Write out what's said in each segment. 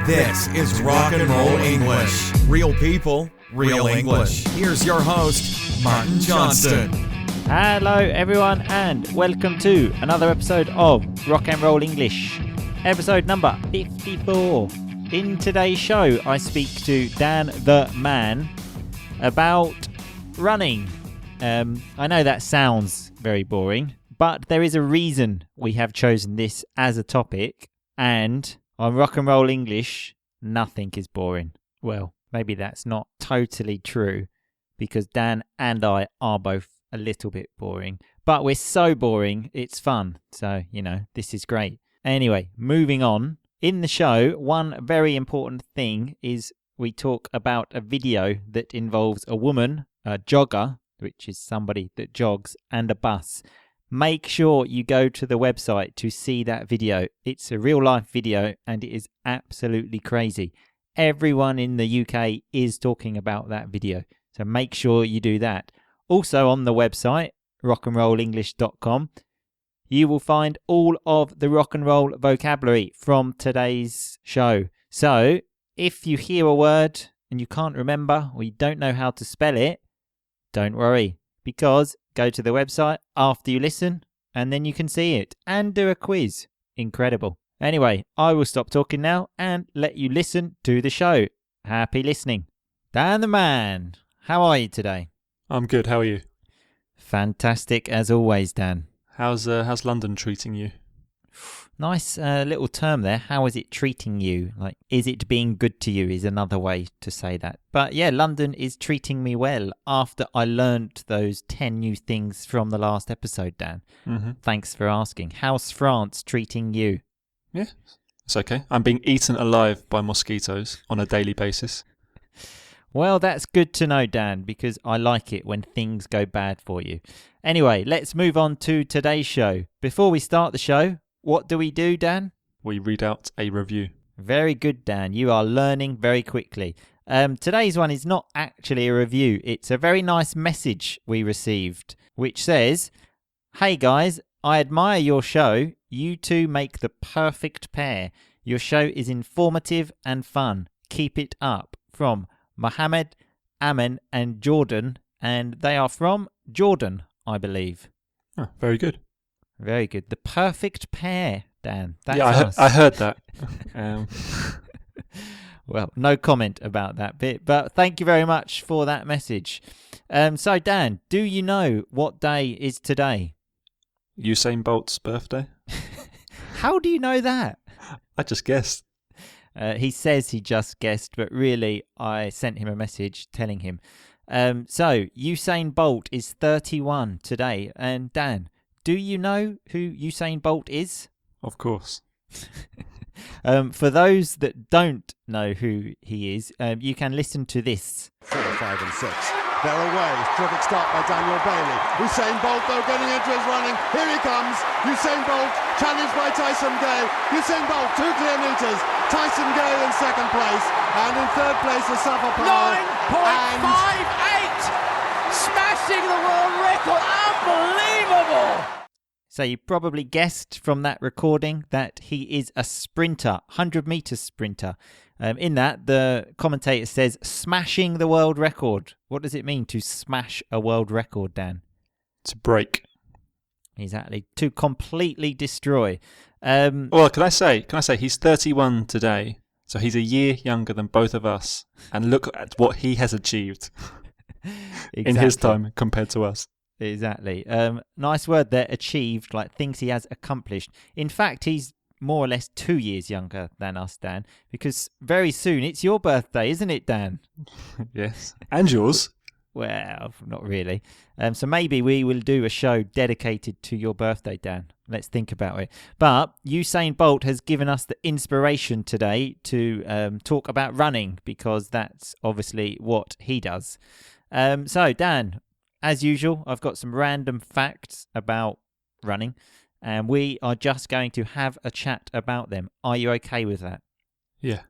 This is Rock and Roll English. Real people, real English. Here's your host, Martin Johnston. Hello everyone and welcome to another episode of Rock and Roll English. Episode number 54. In today's show, I speak to Dan the Man about running. I know that sounds very boring, but there is a reason we have chosen this as a topic, and on Rock and Roll English, nothing is boring. Well, maybe that's not totally true, because Dan and I are both a little bit boring. But we're so boring, it's fun. So, this is great. Anyway, moving on. In the show, one very important thing is we talk about a video that involves a woman, a jogger, which is somebody that jogs, and a bus. Make sure you go to the website to see that video. It's a real life video and it is absolutely crazy. Everyone in the UK is talking about that video. So make sure you do that. Also on the website, rockandrollenglish.com, you will find all of the rock and roll vocabulary from today's show. So if you hear a word and you can't remember or you don't know how to spell it, don't worry, because go to the website after you listen and then you can see it and do a quiz. Incredible. Anyway, I will stop talking now and let you listen to the show. Happy listening. Dan the Man, how are you today? I'm good, how are you? Fantastic as always, Dan. How's London treating you? Nice little term there. How is it treating you? Like, is it being good to you is another way to say that. But yeah, London is treating me well after I learnt those 10 new things from the last episode, Dan. Mm-hmm. Thanks for asking. How's France treating you? Yeah, it's okay. I'm being eaten alive by mosquitoes on a daily basis. Well, that's good to know, Dan, because I like it when things go bad for you. Anyway, let's move on to today's show. Before we start the show, what do we do, Dan? We read out a review. Very good, Dan. You are learning very quickly. Today's one is not actually a review. It's a very nice message we received, which says, "Hey guys, I admire your show. You two make the perfect pair. Your show is informative and fun. Keep it up." From Mohammed, Amen and Jordan, and they are from Jordan, I believe. Oh, very good. Very good. The perfect pair, Dan. That's us. I heard that. Well, no comment about that bit, but thank you very much for that message. So, Dan, do you know what day is today? Usain Bolt's birthday. How do you know that? I just guessed. He says he just guessed, but really I sent him a message telling him. So, Usain Bolt is 31 today. And Dan, do you know who Usain Bolt is? Of course. For those that don't know who he is, you can listen to this. 4, 5 and 6. They're away. Terrific start by Daniel Bailey. Usain Bolt, though, getting into his running. Here he comes. Usain Bolt, challenged by Tyson Gay. Usain Bolt, 2 clear metres. Tyson Gay in second place. And in third place, the Safa Power. 9.58! Smashing the world record. Unbelievable! So you probably guessed from that recording that he is a sprinter, 100-metre sprinter. In that, the commentator says, smashing the world record. What does it mean to smash a world record, Dan? To break. Exactly. To completely destroy. Well, can I say he's 31 today, so he's a year younger than both of us. And look at what he has achieved in his time compared to us. Exactly. Nice word there, achieved, like things he has accomplished. In fact, he's more or less 2 years younger than us, Dan, because very soon it's your birthday, isn't it, Dan? Yes. And yours. Well, not really. So maybe we will do a show dedicated to your birthday, Dan. Let's think about it. But Usain Bolt has given us the inspiration today to talk about running, because that's obviously what he does. So, Dan, as usual, I've got some random facts about running, and we are just going to have a chat about them. Are you okay with that? Yeah.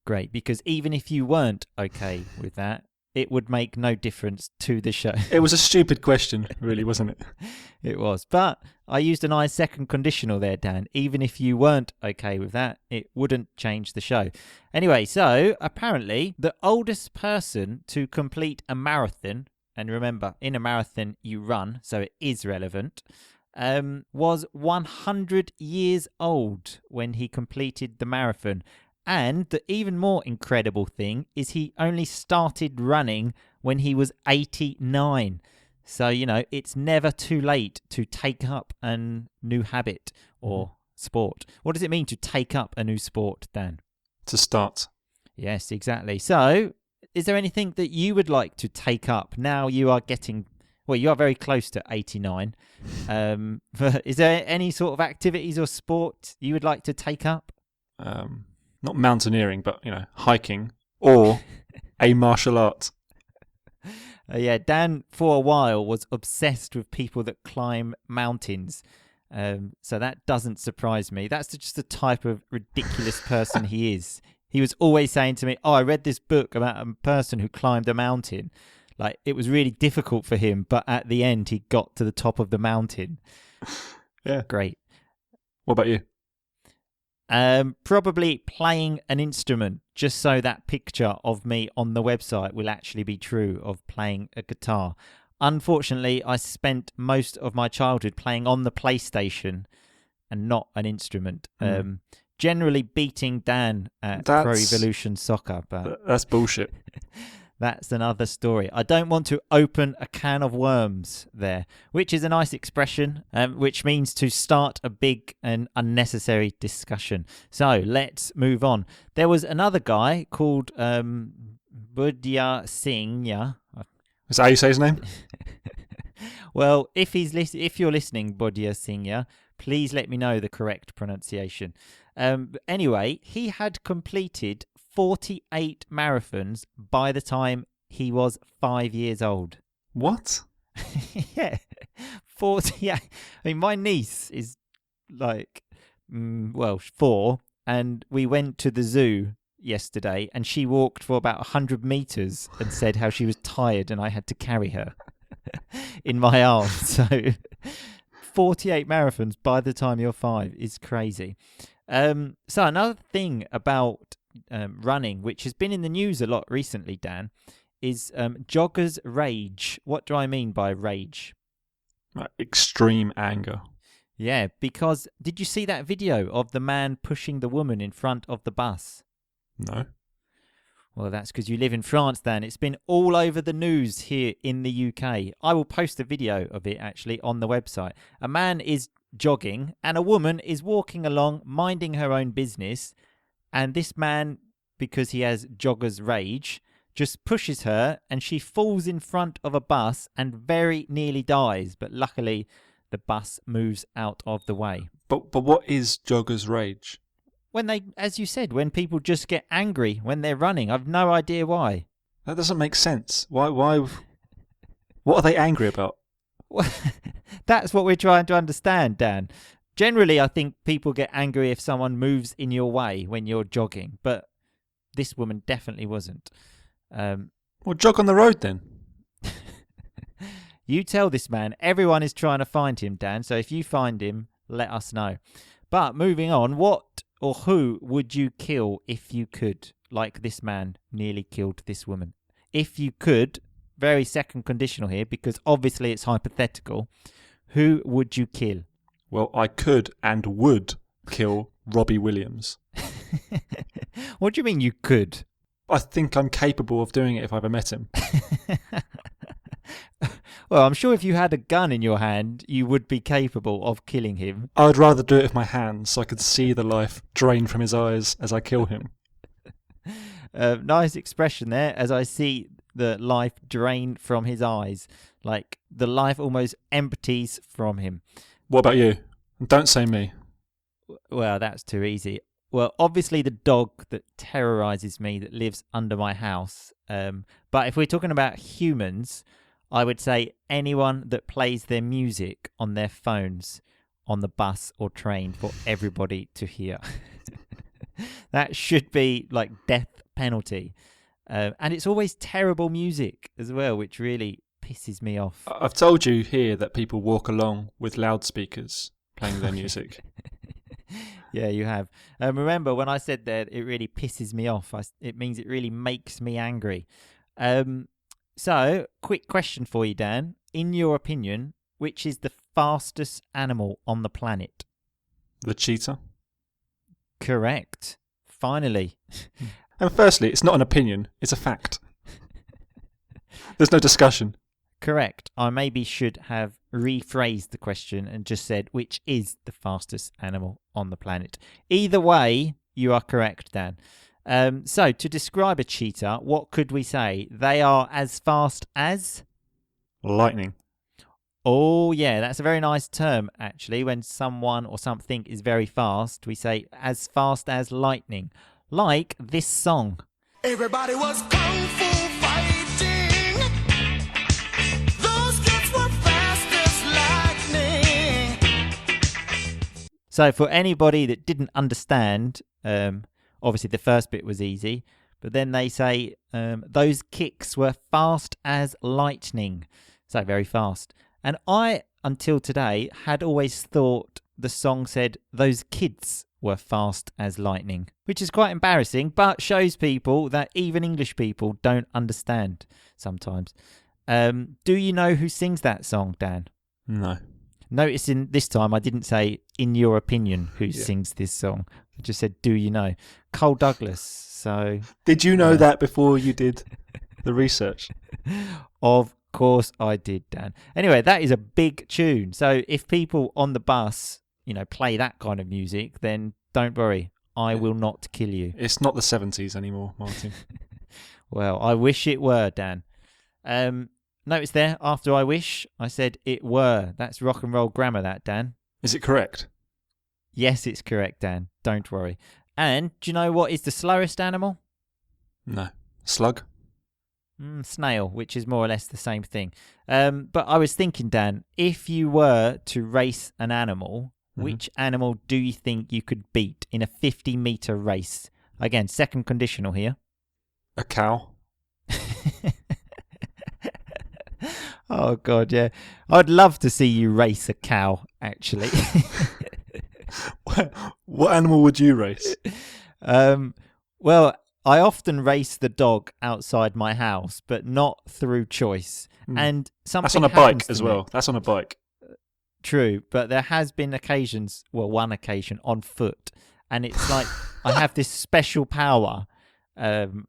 Great, because even if you weren't okay with that, it would make no difference to the show. It was a stupid question, really, wasn't it? It was. But I used an I second conditional there, Dan. Even if you weren't okay with that, it wouldn't change the show. Anyway, so apparently the oldest person to complete a marathon, and remember, in a marathon you run, so it is relevant, was 100 years old when he completed the marathon. And the even more incredible thing is he only started running when he was 89. So, it's never too late to take up a new habit or sport. What does it mean to take up a new sport, Dan? To start. Yes, exactly. So, is there anything that you would like to take up now you are getting... Well, you are very close to 89. But is there any sort of activities or sport you would like to take up? Not mountaineering, but, hiking or a martial art. Yeah, Dan, for a while, was obsessed with people that climb mountains. So that doesn't surprise me. That's just the type of ridiculous person he is. He was always saying to me, I read this book about a person who climbed a mountain. Like, it was really difficult for him, but at the end, he got to the top of the mountain. Yeah. Great. What about you? Probably playing an instrument, just so that picture of me on the website will actually be true, of playing a guitar. Unfortunately, I spent most of my childhood playing on the PlayStation and not an instrument. Generally beating Dan at Pro Evolution Soccer, but that's bullshit. That's another story. I don't want to open a can of worms there, which is a nice expression, which means to start a big and unnecessary discussion. So let's move on. There was another guy called Birthday Singh. Is that how you say his name? Well, if you're listening, Birthday Singh, please let me know the correct pronunciation. Anyway, he had completed 48 marathons by the time he was 5 years old. What? Yeah, 48. I mean, my niece is like, 4, and we went to the zoo yesterday, and she walked for about 100 meters and said how she was tired and I had to carry her in my arms. So 48 marathons by the time you're 5 is crazy. So another thing about running, which has been in the news a lot recently, Dan, is jogger's rage. What do I mean by rage? Extreme anger. Yeah, because did you see that video of the man pushing the woman in front of the bus? No. Well, that's because you live in France, Dan. It's been all over the news here in the UK. I will post a video of it, actually, on the website. A man is jogging and a woman is walking along, minding her own business. And this man, because he has jogger's rage, just pushes her and she falls in front of a bus and very nearly dies. But luckily, the bus moves out of the way. But what is jogger's rage? When they, as you said, when people just get angry when they're running. I've no idea why. That doesn't make sense. Why? What are they angry about? Well, that's what we're trying to understand, Dan. Generally, I think people get angry if someone moves in your way when you're jogging, but this woman definitely wasn't. Well, jog on the road then. You tell this man. Everyone is trying to find him, Dan, so if you find him, let us know. But moving on, what or who would you kill if you could? Like this man nearly killed this woman. If you could, very second conditional here, because obviously it's hypothetical, who would you kill? Well, I could and would kill Robbie Williams. What do you mean you could? I think I'm capable of doing it if I ever met him. Well, I'm sure if you had a gun in your hand, you would be capable of killing him. I would rather do it with my hands so I could see the life drain from his eyes as I kill him. Nice expression there, as I see the life drain from his eyes. Like the life almost empties from him. What about you? Don't say me. Well, that's too easy. Well, obviously the dog that terrorizes me that lives under my house. But if we're talking about humans, I would say anyone that plays their music on their phones on the bus or train for everybody to hear. That should be like death penalty. And it's always terrible music as well, which really pisses me off. I've told you here that people walk along with loudspeakers playing their music. Yeah, you have. Remember when I said that it really pisses me off, it means it really makes me angry. So, quick question for you, Dan. In your opinion, which is the fastest animal on the planet? The cheetah. Correct. Finally. And firstly, it's not an opinion, it's a fact. There's no discussion. Correct. I maybe should have rephrased the question and just said, which is the fastest animal on the planet? Either way, you are correct, Dan. So, to describe a cheetah, what could we say? They are as fast as? Lightning. Oh, yeah, that's a very nice term, actually. When someone or something is very fast, we say as fast as lightning. Like this song. Everybody was kung fu fighting. Those kids were fast as lightning. So for anybody that didn't understand, obviously the first bit was easy, but then they say those kicks were fast as lightning. So very fast. And I, until today, had always thought the song said those kids were fast as lightning, which is quite embarrassing, but shows people that even English people don't understand sometimes. Do you know who sings that song, Dan? No. Notice in this time I didn't say, in your opinion, who sings this song. I just said, do you know? Cole Douglas. So, did you know that before you did the research? Of course I did, Dan. Anyway, that is a big tune. So if people on the bus, play that kind of music, then don't worry, I will not kill you. It's not the 70s anymore, Martin. Well, I wish it were, Dan. Notice there, after I wish, I said it were. That's rock and roll grammar, that, Dan. Is it correct? Yes, it's correct, Dan. Don't worry. And do you know what is the slowest animal? No. Slug? Snail, which is more or less the same thing. But I was thinking, Dan, if you were to race an animal, which animal do you think you could beat in a 50-meter race? Again, second conditional here. A cow? Oh, God, yeah. I'd love to see you race a cow, actually. What animal would you race? Well, I often race the dog outside my house, but not through choice. And something That's on a bike as well. That's on a bike. True, but there has been occasions, well, one occasion on foot, and it's like I have this special power, and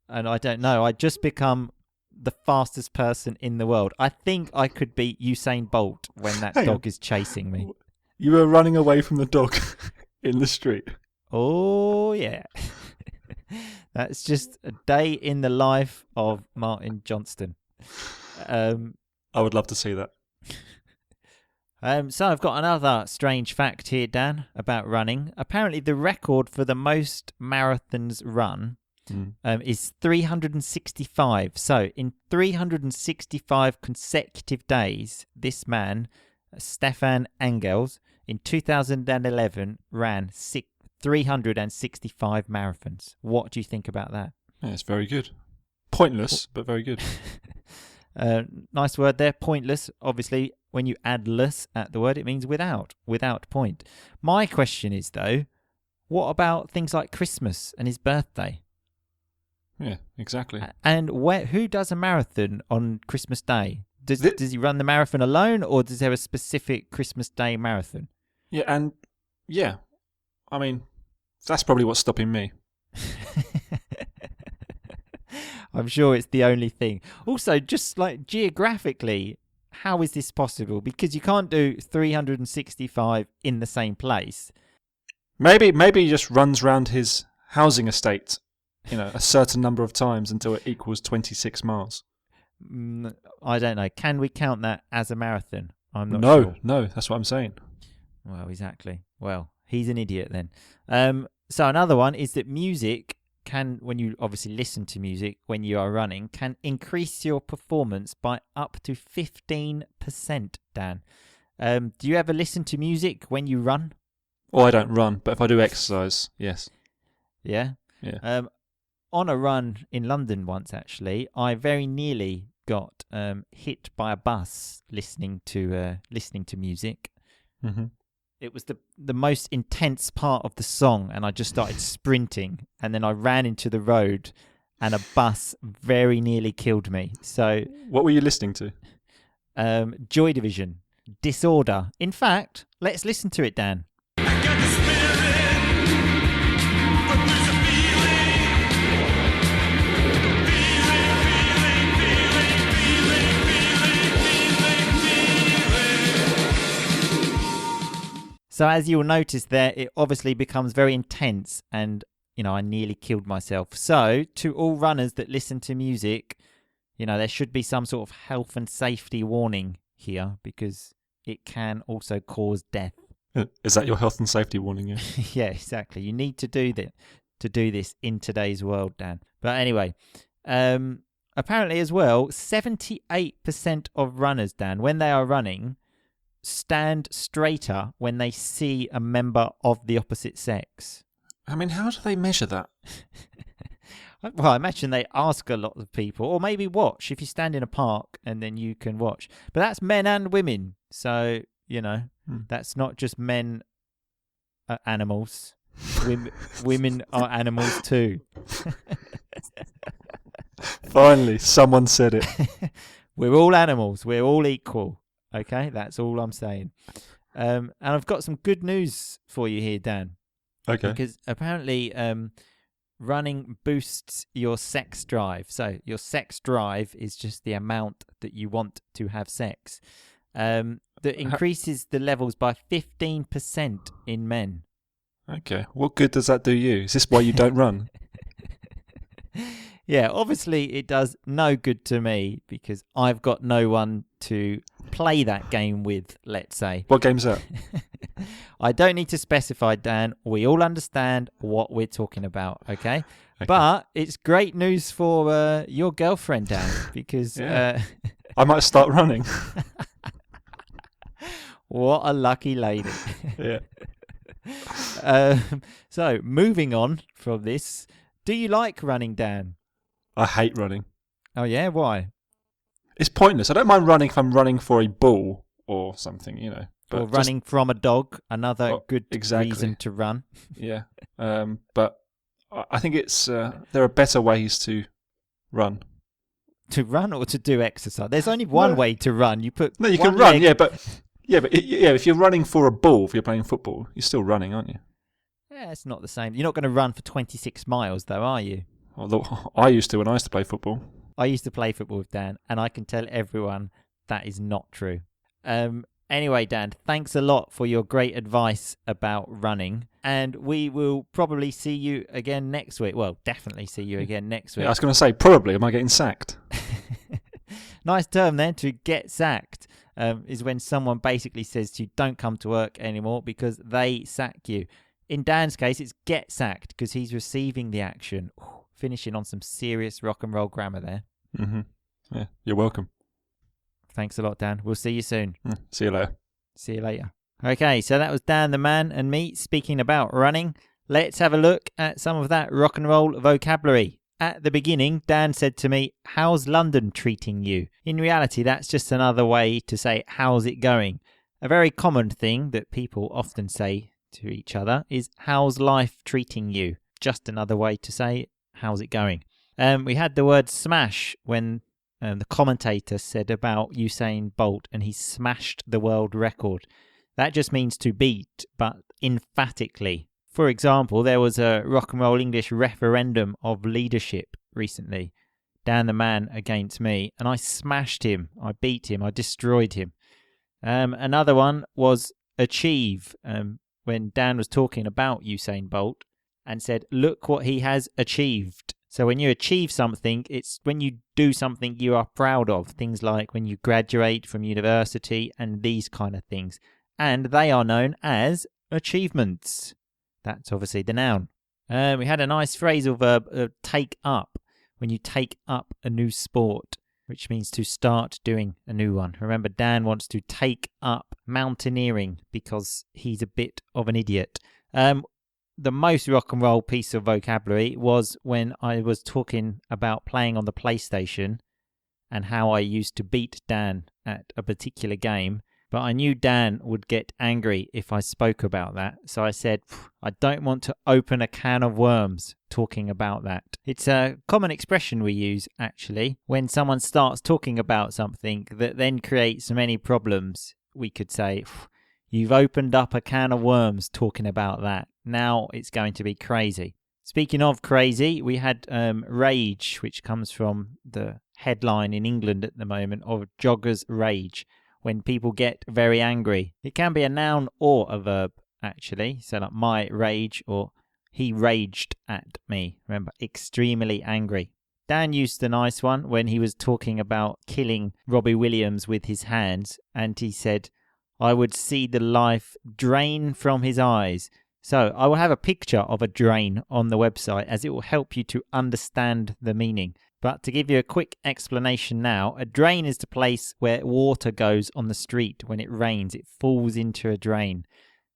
I don't know, I just become the fastest person in the world. I think I could beat Usain Bolt when that dog is chasing me. You were running away from the dog in the street. Oh, yeah. That's just a day in the life of Martin Johnston. I would love to see that. So I've got another strange fact here, Dan, about running. Apparently the record for the most marathons run is 365. So in 365 consecutive days, this man, Stefan Engels, in 2011 ran 365 marathons. What do you think about that? Yeah, it's very good. Pointless, but very good. Nice word there, pointless. Obviously, when you add less at the word, it means without point. My question is, though, what about things like Christmas and his birthday? Yeah, exactly. And who does a marathon on Christmas Day? Does he run the marathon alone, or does there a specific Christmas Day marathon? Yeah, I mean, that's probably what's stopping me. I'm sure it's the only thing. Also, just like geographically, how is this possible? Because you can't do 365 in the same place. Maybe he just runs around his housing estate, a certain number of times until it equals 26 miles. I don't know. Can we count that as a marathon? I'm not sure. No, that's what I'm saying. Well, exactly. Well, he's an idiot then. So another one is that music can, when you obviously listen to music when you are running, can increase your performance by up to 15%, Dan. Do you ever listen to music when you run? Oh, I don't run, but if I do exercise, yes. Yeah? Yeah. on a run in London once, actually, I very nearly got hit by a bus listening to music. Mm-hmm. It was the most intense part of the song, and I just started sprinting, and then I ran into the road, and a bus very nearly killed me. So, what were you listening to? Joy Division, Disorder. In fact, let's listen to it, Dan. So as you'll notice there, it obviously becomes very intense, and, I nearly killed myself. So to all runners that listen to music, there should be some sort of health and safety warning here, because it can also cause death. Is that your health and safety warning? Yeah, yeah, exactly. You need to do this in today's world, Dan. But anyway, apparently as well, 78% of runners, Dan, when they are running, stand straighter when they see a member of the opposite sex. I mean, how do they measure that? Well, I imagine they ask a lot of people, or maybe watch. If you stand in a park and then you can watch. But that's men and women. So, that's not just men are animals. Women are animals too. Finally, someone said it. We're all animals. We're all equal. Okay, that's all I'm saying. And I've got some good news for you here, Dan. Okay. Because apparently running boosts your sex drive. So your sex drive is just the amount that you want to have sex. That increases the levels by 15% in men. Okay. What good does that do you? Is this why you don't run? Yeah, obviously it does no good to me because I've got no one to play that game with, let's say. What game's that? I don't need to specify, Dan. We all understand what we're talking about, okay? But it's great news for your girlfriend, Dan, because... Yeah. I might start running. What a lucky lady. Yeah. So, moving on from this, do you like running, Dan? I hate running. Oh, yeah? Why? It's pointless. I don't mind running if I'm running for a ball or something, But or running from a dog, another good exactly. reason to run. Yeah. But I think it's there are better ways to run. To run or to do exercise? There's only one way to run. You put you can run, if you're running for a ball, if you're playing football, you're still running, aren't you? Yeah, it's not the same. You're not going to run for 26 miles, though, are you? Although I used to when I used to play football. I used to play football with Dan, and I can tell everyone that is not true. Anyway, Dan, thanks a lot for your great advice about running, and we will probably see you again next week. Well, definitely see you again next week. Yeah, I was going to say, probably. Am I getting sacked? Nice term then, to get sacked, is when someone basically says to you, don't come to work anymore because they sack you. In Dan's case, it's get sacked because he's receiving the action. Ooh, finishing on some serious rock and roll grammar there. Mm-hmm. Yeah, you're welcome. Thanks a lot, Dan. We'll see you soon. See you later. See you later. Okay, so that was Dan the man and me speaking about running. Let's have a look at some of that rock and roll vocabulary. At the beginning, Dan said to me, how's London treating you? In reality, that's just another way to say, how's it going? A very common thing that people often say to each other is, how's life treating you? Just another way to say, how's it going? We had the word smash when the commentator said about Usain Bolt and he smashed the world record. That just means to beat, but emphatically. For example, there was a rock and roll English referendum of leadership recently. Dan the man against me, and I smashed him. I beat him. I destroyed him. Another one was achieve, when Dan was talking about Usain Bolt and said, look what he has achieved. So when you achieve something, it's when you do something you are proud of. Things like when you graduate from university and these kind of things. And they are known as achievements. That's obviously the noun. We had a nice phrasal verb, take up, when you take up a new sport, which means to start doing a new one. Remember, Dan wants to take up mountaineering because he's a bit of an idiot. the most rock and roll piece of vocabulary was when I was talking about playing on the PlayStation and how I used to beat Dan at a particular game. But I knew Dan would get angry if I spoke about that. So I said, I don't want to open a can of worms talking about that. It's a common expression we use, actually. When someone starts talking about something that then creates many problems, we could say, you've opened up a can of worms talking about that. Now it's going to be crazy. Speaking of crazy, we had rage, which comes from the headline in England at the moment of joggers rage. When people get very angry. It can be a noun or a verb, actually. So like my rage or he raged at me. Remember, extremely angry. Dan used the nice one when he was talking about killing Robbie Williams with his hands. And he said, I would see the life drain from his eyes. So I will have a picture of a drain on the website as it will help you to understand the meaning. But to give you a quick explanation now, a drain is the place where water goes on the street. When it rains, it falls into a drain.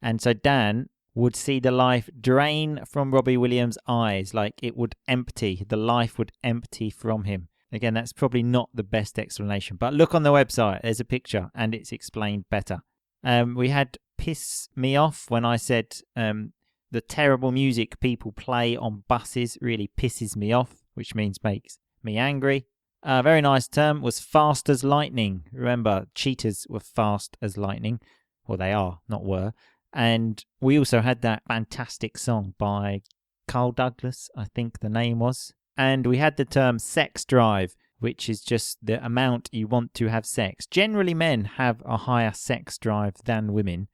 And so Dan would see the life drain from Robbie Williams' eyes, like it would empty. The life would empty from him. Again, that's probably not the best explanation. But look on the website, there's a picture and it's explained better. We had piss me off when I said the terrible music people play on buses really pisses me off, which means makes me angry. A very nice term was fast as lightning. Remember, cheetahs were fast as lightning. Well, they are, not were. And we also had that fantastic song by Carl Douglas, I think the name was. And we had the term sex drive, which is just the amount you want to have sex. Generally, men have a higher sex drive than women,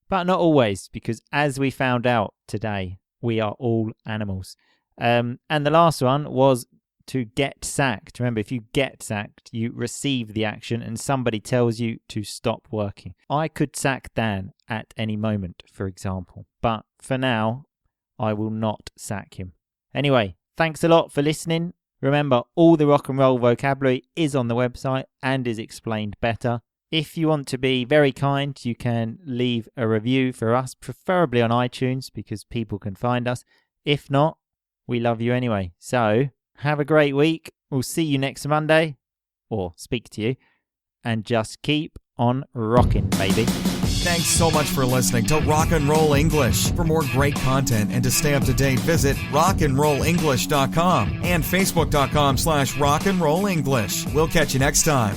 but not always, because as we found out today, we are all animals. And the last one was to get sacked. Remember, if you get sacked, you receive the action and somebody tells you to stop working. I could sack Dan at any moment, for example, but for now, I will not sack him. Anyway, thanks a lot for listening. Remember, all the rock and roll vocabulary is on the website and is explained better. If you want to be very kind, you can leave a review for us, preferably on iTunes, because people can find us. If not, we love you anyway. So, have a great week. We'll see you next Monday, or speak to you, and just keep on rocking, baby. Thanks so much for listening to Rock and Roll English. For more great content and to stay up to date, visit rockandrollenglish.com and facebook.com/rockandrollenglish. We'll catch you next time.